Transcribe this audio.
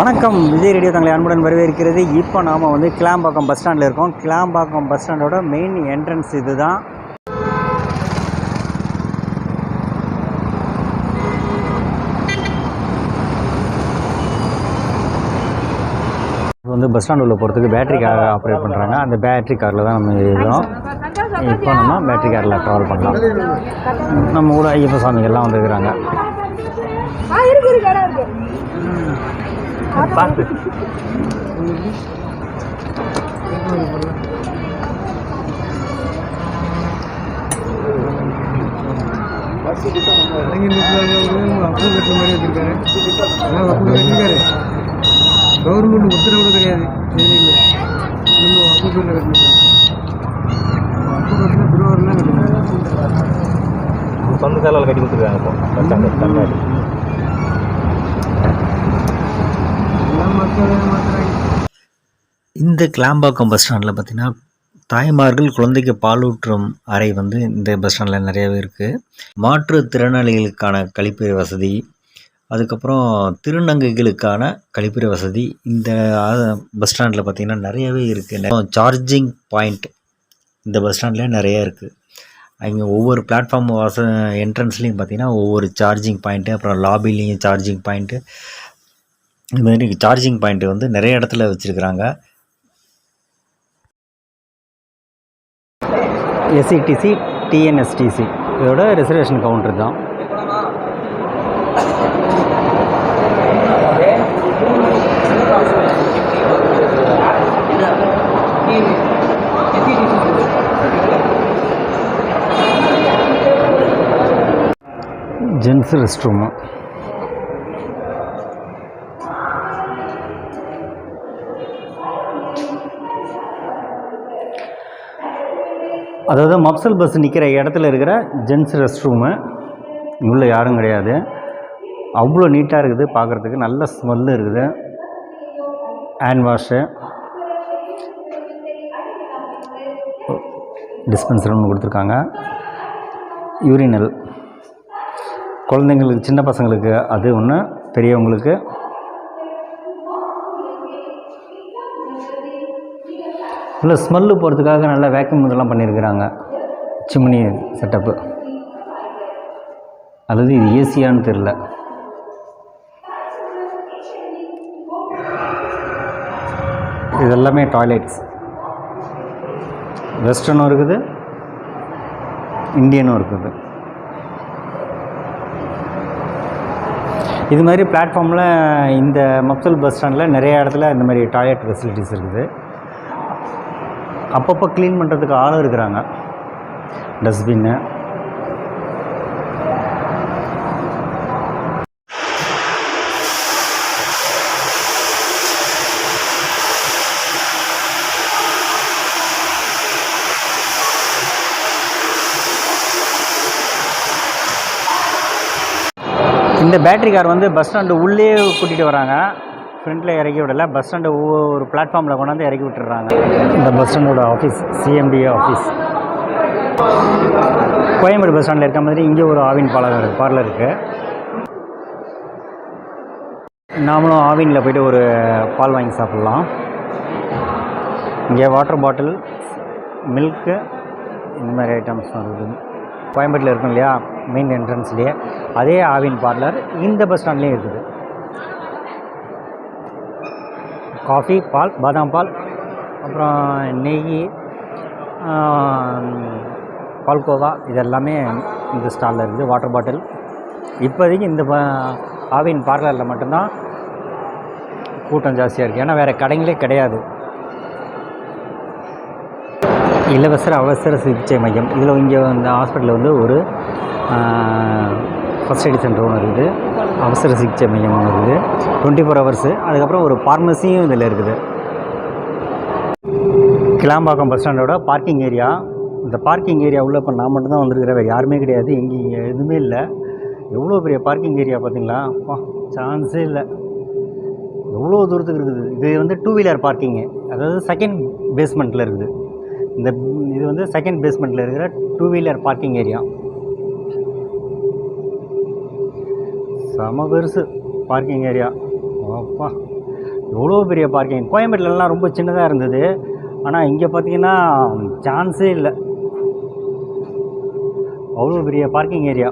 வணக்கம், விஜய் ரேடியோ தங்களை அன்புடன் வரவேற்கிறது. இப்போ நாம் வந்து கிளாம்பாக்கம் பஸ் ஸ்டாண்டில் இருக்கோம். கிளாம்பாக்கம் பஸ் ஸ்டாண்டோட மெயின் என்ட்ரன்ஸ் இது தான். வந்து பஸ் ஸ்டாண்ட் உள்ள போகிறதுக்கு பேட்டரி கார் ஆப்ரேட் பண்ணுறாங்க. அந்த பேட்டரி காரில் தான் நம்ம இருக்கிறோம். இப்போ நம்ம பேட்டரி காரில் ட்ராவல் பண்ணலாம். நம்ம கூட ஐயப்ப சாமிகள்லாம் வந்துருக்குறாங்க. பார்த்து கவர்மெண்ட் உத்தரவு கிடையாது. சொந்த சேலால் கட்டி கொடுத்துருக்காங்க. இந்த கிளாம்பாக்கம் பஸ் ஸ்டாண்டில் பார்த்திங்கன்னா தாய்மார்கள் குழந்தைக்கு பாலூற்றும் அறை வந்து இந்த பஸ் ஸ்டாண்டில் நிறையாவே இருக்குது. மாற்றுத்திறனாளிகளுக்கான கழிப்பறை வசதி, அதுக்கப்புறம் திருநங்கைகளுக்கான கழிப்பறை வசதி இந்த பஸ் ஸ்டாண்டில் பார்த்திங்கன்னா நிறையவே இருக்குது. சார்ஜிங் பாயிண்ட் இந்த பஸ் ஸ்டாண்ட்லேயே நிறையா இருக்குது. அங்கே ஒவ்வொரு பிளாட்ஃபார்ம் என்ட்ரன்ஸ்லேயும் பார்த்திங்கன்னா ஒவ்வொரு சார்ஜிங் பாயிண்ட்டு, அப்புறம் லாபிலையும் சார்ஜிங் பாயிண்ட்டு, இந்த மாதிரி சார்ஜிங் பாயிண்ட்டு வந்து நிறைய இடத்துல வச்சுருக்குறாங்க. எஸ்சிடிசி, டிஎன்எஸ்டிசி இதோட ரிசர்வேஷன் கவுண்டர் தான். Gents rest room. அதாவது மப்சல் பஸ் நிற்கிற இடத்துல இருக்கிற ஜென்ஸ் ரெஸ்ட் ரூமு. உள்ளே யாரும் கிடையாது. அவ்வளோ நீட்டாக இருக்குது, பார்க்குறதுக்கு நல்ல ஸ்மெல்லு இருக்குது. ஹேண்ட் வாஷு, டிஸ்பென்சர் ஒன்று கொடுத்துருக்காங்க. யூரினல் குழந்தைங்களுக்கு, சின்ன பசங்களுக்கு அது ஒன்று, பெரியவங்களுக்கு. இல்லை ஸ்மெல்லு போகிறதுக்காக நல்லா வேக்யூம் இதெல்லாம் பண்ணியிருக்கிறாங்க. Chimney setup. அல்லது இது ஏசியான்னு தெரில. இதெல்லாமே டாய்லெட்ஸ். வெஸ்டர்னும் இருக்குது, இந்தியனும் இருக்குது. இது மாதிரி பிளாட்ஃபார்மில் இந்த மப்சல் பஸ் ஸ்டாண்டில் நிறைய இடத்துல இந்த மாதிரி டாய்லெட் ஃபெசிலிட்டிஸ் இருக்குது. அப்பப்போ க்ளீன் பண்ணுறதுக்கு ஆளும் இருக்கிறாங்க. டஸ்ட்பின்னு, இந்த பேட்டரி கார் வந்து பஸ் ஸ்டாண்டு உள்ளே கூட்டிகிட்டு வராங்க. ஃப்ரண்ட்டில் இறக்கி விடலை, பஸ் ஸ்டாண்டு ஒவ்வொரு பிளாட்ஃபார்மில் கொண்டாந்து இறக்கி விட்டுறாங்க. இந்த பஸ் ஸ்டாண்டோட office CMDA office. Koyambedu bus ஸ்டாண்டில் இருக்க மாதிரி இங்கே ஒரு ஆவின் பார்லர் இருக்குது. நாமளும் ஆவினில் போய்ட்டு ஒரு பால் வாங்கி சாப்பிட்லாம். இங்கே வாட்டர் பாட்டில், மில்க்கு, இந்த மாதிரி ஐட்டம்ஸ் இருக்குது. கோயம்பேட்டில் இருக்கும் இல்லையா, மெயின் என்ட்ரன்ஸ்லேயே அதே ஆவின் பார்லர் இந்த பஸ் ஸ்டாண்ட்லேயும் இருக்குது. காஃபி, பால், பாதாம் பால், அப்புறம் நெய், பால்கோவா இதெல்லாமே இந்த ஸ்டாலில் இருக்குது. Water bottle. இப்போதைக்கு இந்த ஆவின் பார்லரில் மட்டும்தான் கூட்டம் ஜாஸ்தியாக இருக்குது. ஏன்னா வேறு கடைங்களே கிடையாது. இலவச அவசர சிகிச்சை மையம். இதில் இங்கே இந்த ஹாஸ்பிட்டலில் வந்து ஒரு ஃபஸ்ட் எய்ட் சென்டர் ஒன்று இருக்குது, அவசர சிகிச்சை மையம் ஒன்று இருக்குது, 24 ஹவர்ஸு. அதுக்கப்புறம் ஒரு ஃபார்மசியும் இதில் இருக்குது. கிளாம்பாக்கம் பஸ் ஸ்டாண்டோட பார்க்கிங் ஏரியா. இந்த பார்க்கிங் ஏரியா உள்ளே இப்போ நான் மட்டும்தான் வந்துருக்கிறேன், வேறு யாருமே கிடையாது. எங்கேயும் எதுவுமே இல்லை. எவ்வளோ பெரிய பார்க்கிங் ஏரியா பார்த்தீங்களா? சான்ஸே இல்லை, எவ்வளோ தூரத்துக்கு இருக்குது. இது வந்து 2 வீலர் பார்க்கிங்கு, அதாவது செகண்ட் பேஸ்மெண்ட்டில் இருக்குது. இது வந்து செகண்ட் பேஸ்மெண்ட்டில் இருக்கிற 2 வீலர் பார்க்கிங் ஏரியா. செம பெருசு பார்க்கிங் ஏரியா. அப்பா, எவ்வளோ பெரிய பார்க்கிங். கோயம்பேட்டிலலாம் ரொம்ப சின்னதாக இருந்தது. ஆனால் இங்கே பார்த்தீங்கன்னா சான்ஸே இல்லை. அவ்வளோ பெரிய பார்க்கிங் ஏரியா.